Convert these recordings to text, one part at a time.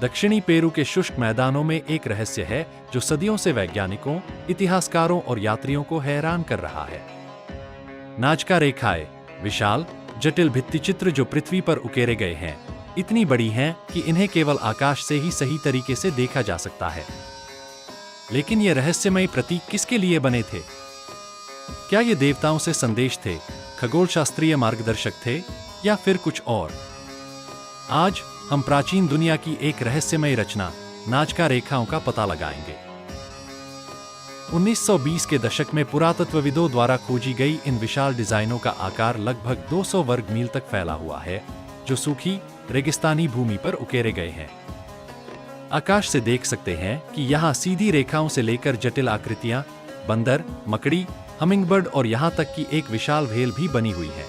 दक्षिणी पेरू के शुष्क मैदानों में एक रहस्य है जो सदियों से वैज्ञानिकों, इतिहासकारों और यात्रियों को हैरान कर रहा है। नाजका रेखाएं, विशाल, जटिल भित्तिचित्र जो पृथ्वी पर उकेरे गए हैं, इतनी बड़ी हैं कि इन्हें केवल आकाश से ही सही तरीके से देखा जा सकता है। लेकिन ये रहस्यमयी प्रतीक किसके लिए बने थे? क्या ये देवताओं से संदेश थे, खगोलशास्त्रीय मार्गदर्शक थे, या फिर कुछ और? आज हम प्राचीन दुनिया की एक रहस्यमयी रचना, नाजका रेखाओं का पता लगाएंगे। 1920 के दशक में पुरातत्वविदों द्वारा खोजी गई इन विशाल डिजाइनों का आकार लगभग 200 वर्ग मील तक फैला हुआ है, जो सूखी, रेगिस्तानी भूमि पर उकेरे गए हैं। आकाश से देख सकते हैं कि यहाँ सीधी रेखाओं से लेकर जटिल आकृतियां, बंदर, मकड़ी, हमिंगबर्ड और यहाँ तक कि एक विशाल व्हेल भी बनी हुई है।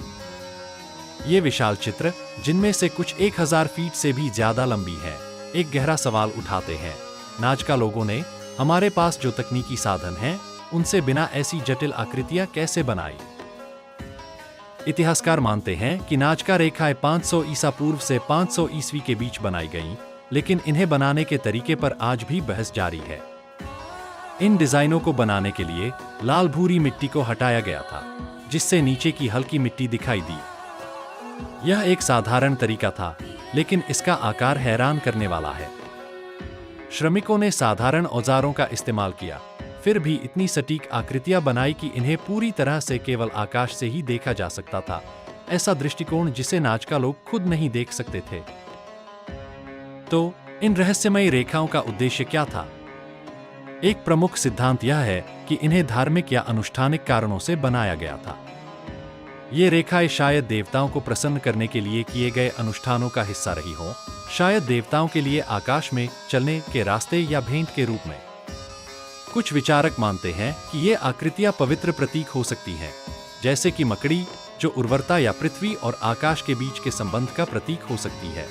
ये विशाल चित्र, जिनमें से कुछ 1000 फीट से भी ज्यादा लंबी है, एक गहरा सवाल उठाते हैं। नाजका लोगों ने हमारे पास जो तकनीकी साधन हैं, उनसे बिना ऐसी जटिल आकृतियां कैसे बनाई? इतिहासकार मानते हैं कि नाजका रेखाएं 500 ईसा पूर्व से 500 ईस्वी के बीच बनाई गईं, लेकिन इन्हें बनाने के तरीके पर आज भी बहस जारी है। इन डिजाइनों को बनाने के लिए लाल भूरी मिट्टी को हटाया गया था, जिससे नीचे की हल्की मिट्टी दिखाई दी। यह एक साधारण तरीका था, लेकिन इसका आकार हैरान करने वाला है। श्रमिकों ने साधारण औजारों का इस्तेमाल किया, फिर भी इतनी सटीक आकृतियां बनाई कि इन्हें पूरी तरह से केवल आकाश से ही देखा जा सकता था, ऐसा दृष्टिकोण जिसे नाजका लोग खुद नहीं देख सकते थे। तो इन रहस्यमयी रेखाओं का उद्देश्य क्या था? एक प्रमुख सिद्धांत यह है कि इन्हें धार्मिक या अनुष्ठानिक कारणों से बनाया गया था। ये रेखाएं शायद देवताओं को प्रसन्न करने के लिए किए गए अनुष्ठानों का हिस्सा रही हों, शायद देवताओं के लिए आकाश में चलने के रास्ते या भेंट के रूप में। कुछ विचारक मानते हैं कि ये आकृतियां पवित्र प्रतीक हो सकती हैं, जैसे कि मकड़ी, जो उर्वरता या पृथ्वी और आकाश के बीच के संबंध का प्रतीक हो सकती है।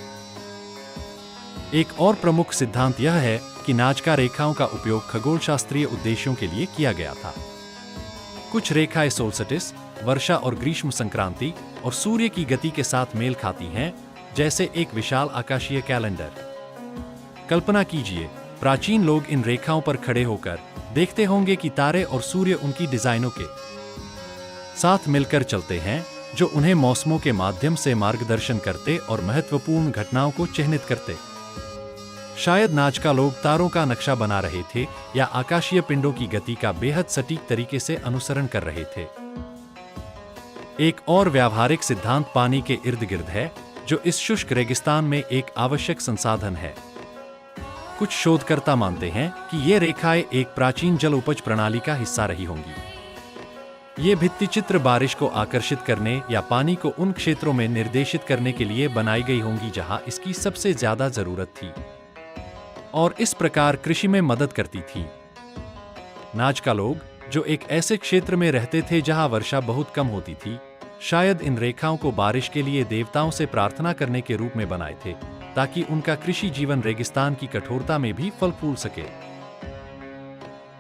एक और प्रमुख सिद्धांत यह है कि नाजका रेखाओं का उपयोग खगोलशास्त्रीय उद्देश्यों के लिए किया गया था। कुछ रेखाएं सोलस्टिस, वर्षा और ग्रीष्म संक्रांति और सूर्य की गति के साथ मेल खाती हैं, जैसे एक विशाल आकाशीय कैलेंडर। कल्पना कीजिए, प्राचीन लोग इन रेखाओं पर खड़े होकर देखते होंगे कि तारे और सूर्य उनकी डिजाइनों के साथ मिलकर चलते हैं, जो उन्हें मौसमों के माध्यम से मार्गदर्शन करते और महत्वपूर्ण घटनाओं को चिह्नित करते। शायद नाजका लोग तारों का नक्शा बना रहे थे या आकाशीय पिंडों की गति का बेहद सटीक तरीके से अनुसरण कर रहे थे। एक और व्यावहारिक सिद्धांत पानी के इर्द गिर्द है, जो इस शुष्क रेगिस्तान में एक आवश्यक संसाधन है। कुछ शोधकर्ता मानते हैं कि ये रेखाएं एक प्राचीन जल उपज प्रणाली का हिस्सा रही होंगी। ये भित्तिचित्र बारिश को आकर्षित करने या पानी को उन क्षेत्रों में निर्देशित करने के लिए बनाई गई होंगी जहां इसकी सबसे ज्यादा जरूरत थी, और इस प्रकार कृषि में मदद करती थी। नाजका लोग, जो एक ऐसे क्षेत्र में रहते थे जहां वर्षा बहुत कम होती थी, शायद इन रेखाओं को बारिश के लिए देवताओं से प्रार्थना करने के रूप में बनाए थे, ताकि उनका कृषि जीवन रेगिस्तान की कठोरता में भी फल फूल सके।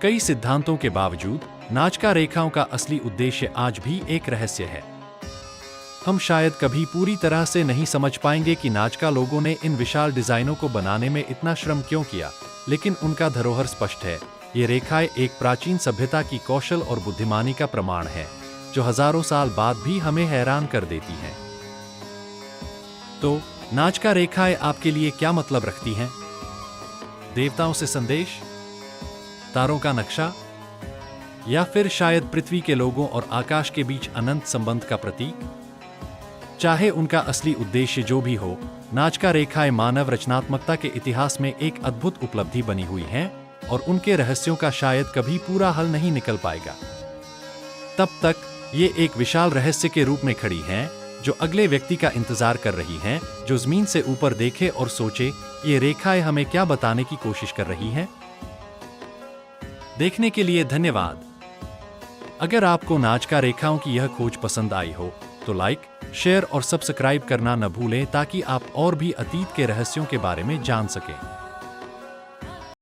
कई सिद्धांतों के बावजूद नाजका रेखाओं का असली उद्देश्य आज भी एक रहस्य है। हम शायद कभी पूरी तरह से नहीं समझ पाएंगे कि नाजका लोगों ने इन विशाल डिजाइनों को बनाने में इतना श्रम क्यों किया, लेकिन उनका धरोहर स्पष्ट है। ये रेखाएं एक प्राचीन सभ्यता की कौशल और बुद्धिमानी का प्रमाण है, जो हजारों साल बाद भी हमें हैरान कर देती हैं। तो नाजका रेखाएं आपके लिए क्या मतलब रखती हैं? देवताओं से संदेश, तारों का नक्शा, या फिर शायद पृथ्वी के लोगों और आकाश के बीच अनंत संबंध का प्रतीक? चाहे उनका असली उद्देश्य जो भी हो, नाजका रेखाएं मानव रचनात्मकता के इतिहास में एक अद्भुत उपलब्धि बनी हुई हैं, और उनके रहस्यों का शायद कभी पूरा हल नहीं निकल पाएगा। तब तक ये एक विशाल रहस्य के रूप में खड़ी हैं, जो अगले व्यक्ति का इंतजार कर रही हैं, जो जमीन से ऊपर देखे और सोचे, ये रेखाएं हमें क्या बताने की कोशिश कर रही हैं। देखने के लिए धन्यवाद। अगर आपको नाजका रेखाओं की यह खोज पसंद आई हो, तो लाइक, शेयर और सब्सक्राइब करना न भूलें, ताकि आप और भी अतीत के रहस्यों के बारे में जान सकें।